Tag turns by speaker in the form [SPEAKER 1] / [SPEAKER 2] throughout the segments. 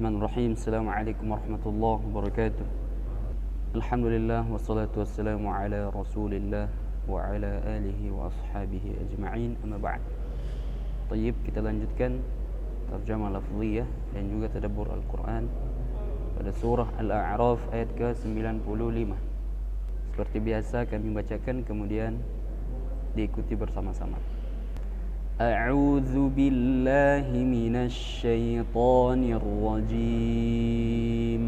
[SPEAKER 1] Bismillahirrahmanirrahim. Assalamualaikum warahmatullahi wabarakatuh. Alhamdulillah wassalatu wassalamu ala Rasulillah wa ala alihi wa ashabihi ajma'in. Amma ba'd. Tayyib, kita lanjutkan terjemah lafziyah dan juga tadabbur Al-Quran pada surah Al-A'raf ayat ke-95. Seperti biasa kami bacakan kemudian diikuti bersama-sama. أعوذ بالله من الشيطان الرجيم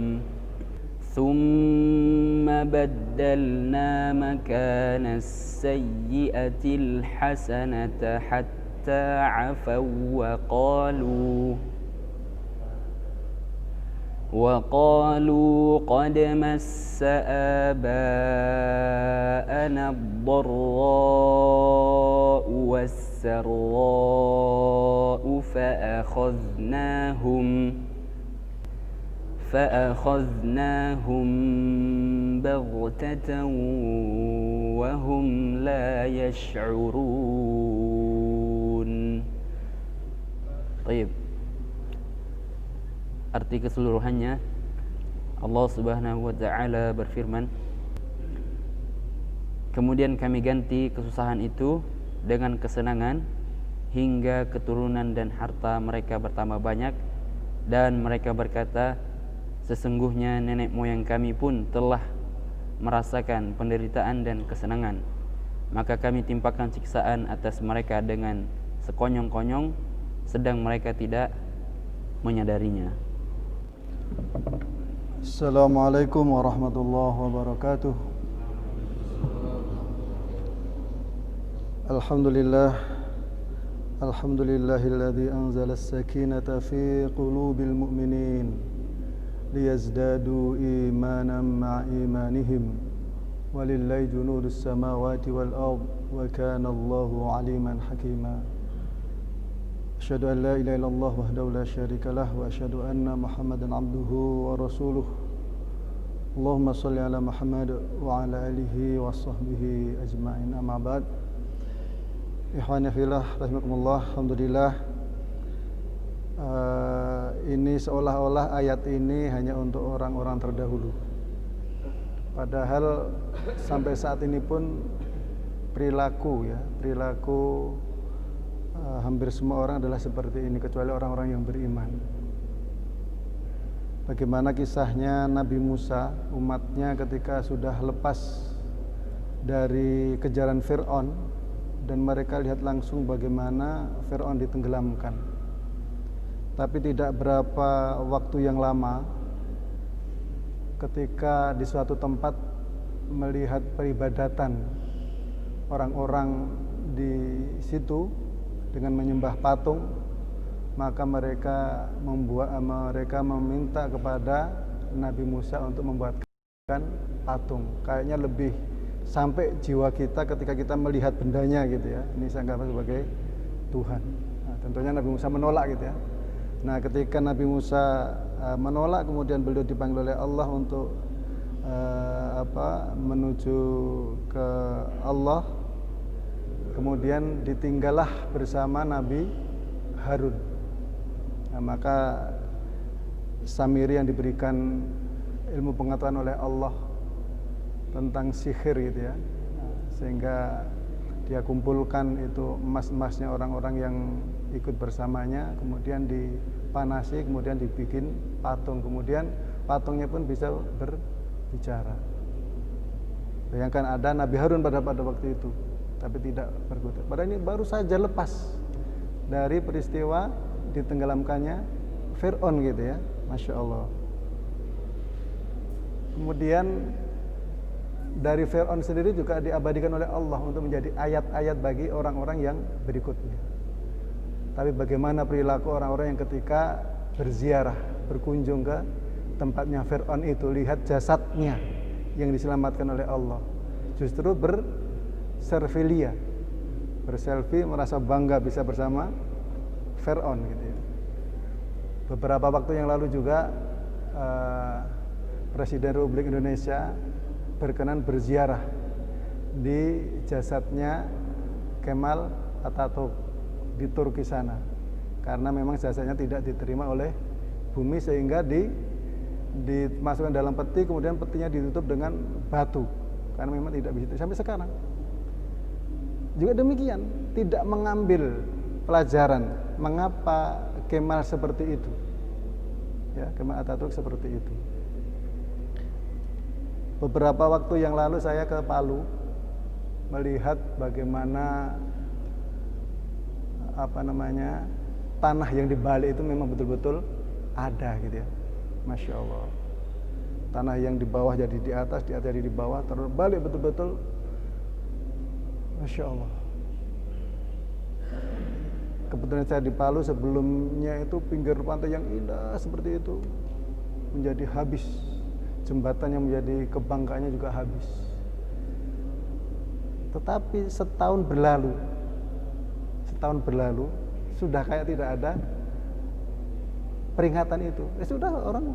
[SPEAKER 1] ثم بدلنا مكان السيئة الحسنة حتى عفوا وقالوا قد مس آباءنا الضراء والسراء فأخذناهم بغتة وهم لا يشعرون. طيب. Arti keseluruhannya, Allah Subhanahu wa ta'ala berfirman, kemudian kami ganti kesusahan itu dengan kesenangan hingga keturunan dan harta mereka bertambah banyak, dan mereka berkata, sesungguhnya nenek moyang kami pun telah merasakan penderitaan dan kesenangan, maka kami timpakan siksaan atas mereka dengan sekonyong-konyong sedang mereka tidak menyadarinya.
[SPEAKER 2] Assalamualaikum warahmatullahi wabarakatuh. Alhamdulillahilladzi anzala as-sakinata fi qulubil mu'minin liyazdadu imanan ma'a imanihim walillahi junudus samawati wal ard wa kana Allahu aliman hakima. Asyhadu an la ilaha illallah wahdahu la syarika lah wa asyhadu anna Muhammadan abduhu wa rasuluh. Allahumma shalli ala Muhammad wa ala alihi wa sahbihi ajma'in. Amma ba'd. Ikhwani fillah rahimakumullah. Alhamdulillah, ini seolah-olah ayat ini hanya untuk orang-orang terdahulu. Padahal sampai saat ini pun perilaku hampir semua orang adalah seperti ini, kecuali orang-orang yang beriman. Bagaimana kisahnya Nabi Musa, umatnya ketika sudah lepas dari kejaran Fir'aun, dan mereka lihat langsung bagaimana Fir'aun ditenggelamkan. Tapi tidak berapa waktu yang lama, ketika di suatu tempat melihat peribadatan orang-orang di situ dengan menyembah patung, maka mereka meminta kepada Nabi Musa untuk membuatkan patung. Kayaknya lebih sampai jiwa kita ketika kita melihat bendanya gitu ya. Ini saya anggap sebagai Tuhan. Nah, tentunya Nabi Musa menolak gitu ya. Nah, ketika Nabi Musa menolak, kemudian beliau dipanggil oleh Allah untuk menuju ke Allah. Kemudian ditinggallah bersama Nabi Harun. Nah, maka Samiri yang diberikan ilmu pengetahuan oleh Allah tentang sihir gitu ya, sehingga dia kumpulkan itu emas-emasnya orang-orang yang ikut bersamanya, kemudian dipanasi, kemudian dibikin patung, kemudian patungnya pun bisa berbicara. Bayangkan ada Nabi Harun pada waktu itu, tapi tidak berkutat. Padahal ini baru saja lepas dari peristiwa ditenggelamkannya Fir'aun gitu ya, Masya Allah. Kemudian dari Fir'aun sendiri juga diabadikan oleh Allah untuk menjadi ayat-ayat bagi orang-orang yang berikutnya. Tapi bagaimana perilaku orang-orang yang ketika berziarah, berkunjung ke tempatnya Fir'aun itu, lihat jasadnya yang diselamatkan oleh Allah, justru berselfie, merasa bangga bisa bersama Fir'aun gitu ya. Beberapa waktu yang lalu juga Presiden Republik Indonesia berkenan berziarah di jasadnya Kemal Atatürk di Turki sana, karena memang jasadnya tidak diterima oleh bumi sehingga dimasukkan dalam peti, kemudian petinya ditutup dengan batu karena memang tidak bisa. Sampai sekarang juga demikian, tidak mengambil pelajaran mengapa Kemal seperti itu, ya, Kemal Atatürk seperti itu. Beberapa waktu yang lalu saya ke Palu melihat bagaimana tanah yang di Bali itu memang betul-betul ada gitu ya, Masya Allah. Tanah yang di bawah jadi di atas, di atas jadi di bawah, terbalik betul-betul, Masya Allah. Kebetulan saya di Palu, sebelumnya itu pinggir pantai yang indah seperti itu menjadi habis, jembatan yang menjadi kebanggaannya juga habis. Tetapi setahun berlalu sudah kayak tidak ada peringatan itu. Sudah orang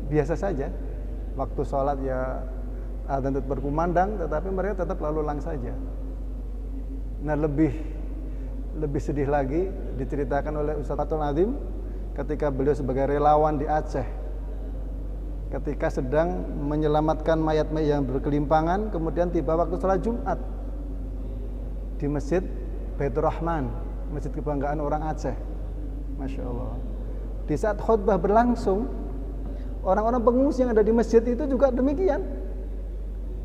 [SPEAKER 2] biasa saja. Waktu sholat ya adzan tetap berkumandang, tetapi mereka tetap lalu lalang saja. Nah, lebih sedih lagi diceritakan oleh Ustaz Fathul Azim ketika beliau sebagai relawan di Aceh, ketika sedang menyelamatkan mayat-mayat yang berkelimpangan, kemudian tiba waktu sholat Jumat di Masjid Baitur Rahman, masjid kebanggaan orang Aceh, Masya Allah. Di saat khutbah berlangsung, orang-orang pengungsi yang ada di masjid itu juga demikian.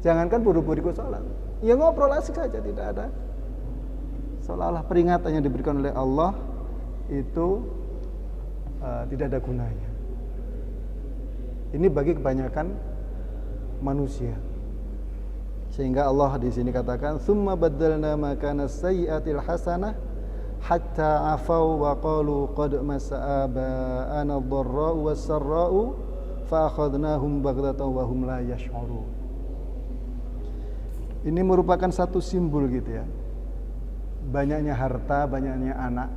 [SPEAKER 2] Jangankan buru-buru ikut sholat, ya ngobrol asik saja, tidak ada. Seolah-olah peringatan yang diberikan oleh Allah itu tidak ada gunanya. Ini bagi kebanyakan manusia. Sehingga Allah di sini katakan, "Tsumma baddalna ma kana sayyi'atil hasanah hatta afau wa qalu qad massa aba'ana ad-dharra'u was-sarra'u fa akhadnahum baghtatan wa hum la yash'urun." Ini merupakan satu simbol gitu ya. Banyaknya harta, banyaknya anak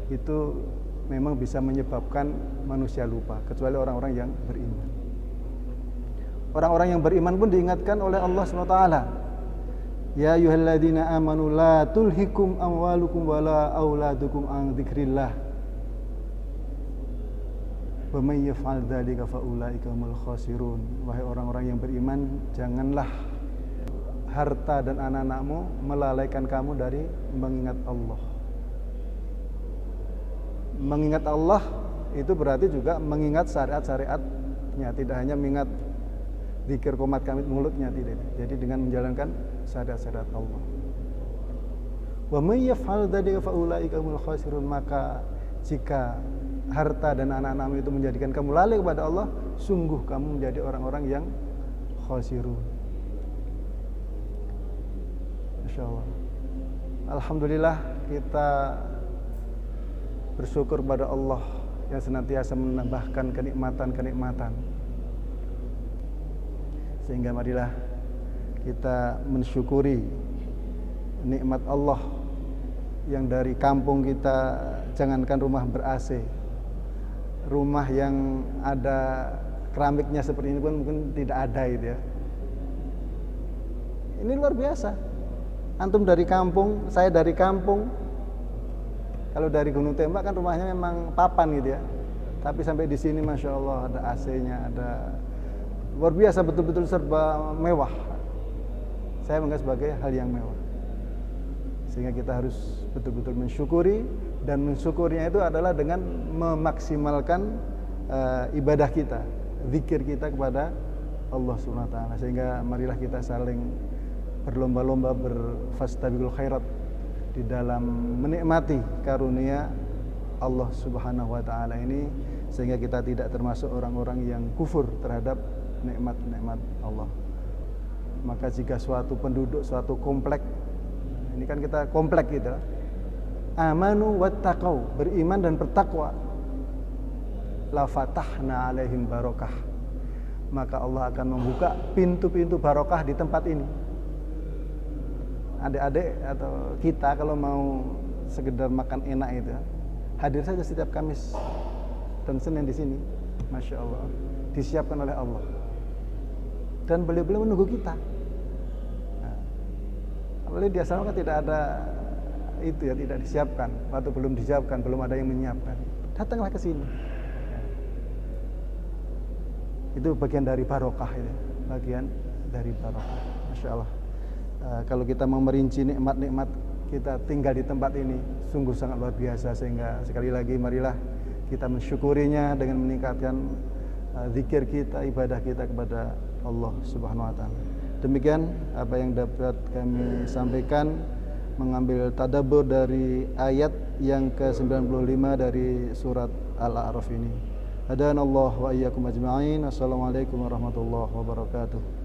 [SPEAKER 2] itu memang bisa menyebabkan manusia lupa, kecuali orang-orang yang beriman. Orang-orang yang beriman pun diingatkan oleh Allah SWT. Ya ayyuhalladzina amanu la tulhikum amwalukum wala auladukum an dzikrillah. Wa may yaf'al dzalika fa ulaika humul khasirun. Wahai orang-orang yang beriman, janganlah harta dan anak-anakmu melalaikan kamu dari mengingat Allah. Mengingat Allah itu berarti juga mengingat syariat-syariatnya, tidak hanya mengingat zikir qomat kamit mulutnya, tidak. Jadi dengan menjalankan syariat-syariat Allah. Wa may yaf'al dzalika fa ulaika humul khasirun. Maka jika harta dan anak-anakmu itu menjadikan kamu lalai kepada Allah, sungguh kamu menjadi orang-orang yang khasirun. Masyaallah. Alhamdulillah, kita bersyukur kepada Allah yang senantiasa menambahkan kenikmatan-kenikmatan. Sehingga marilah kita mensyukuri nikmat Allah yang dari kampung kita, jangankan rumah ber-AC, rumah yang ada keramiknya seperti ini pun mungkin tidak ada gitu ya. Ini luar biasa. Antum dari kampung, saya dari kampung. Kalau dari Gunung Tembak kan rumahnya memang papan gitu ya. Tapi sampai di sini Masya Allah ada AC-nya, ada luar biasa, betul-betul serba mewah. Saya menganggap sebagai hal yang mewah. Sehingga kita harus betul-betul mensyukuri, dan mensyukurnya itu adalah dengan memaksimalkan ibadah kita, zikir kita kepada Allah SWT. Sehingga marilah kita saling berlomba-lomba berfastabiqul khairat di dalam menikmati karunia Allah Subhanahu wa taala ini, sehingga kita tidak termasuk orang-orang yang kufur terhadap nikmat-nikmat Allah. Maka jika suatu penduduk suatu komplek, ini kan kita komplek gitu, amanu wattaqau, beriman dan bertakwa, la fatahna alaihim barokah, maka Allah akan membuka pintu-pintu barokah di tempat ini. Adik-adik atau kita kalau mau sekedar makan enak itu, hadir saja setiap Kamis dan Senin di sini, Masya Allah, disiapkan oleh Allah, dan beliau-beliau menunggu kita. Apalagi di asrama kan tidak ada itu ya, tidak disiapkan, waktu belum disiapkan, belum ada yang menyiapkan. Datanglah ke sini, itu bagian dari barokah itu, bagian dari barokah. Masya Allah. Kalau kita mau merinci nikmat-nikmat kita tinggal di tempat ini sungguh sangat luar biasa, sehingga sekali lagi marilah kita mensyukurinya dengan meningkatkan zikir kita, ibadah kita kepada Allah Subhanahu wa taala. Demikian apa yang dapat kami sampaikan, mengambil tadabbur dari ayat yang ke-95 dari surat Al-A'raf ini. Hadanallahu wa iyyakum ajma'in. Assalamualaikum warahmatullahi wabarakatuh.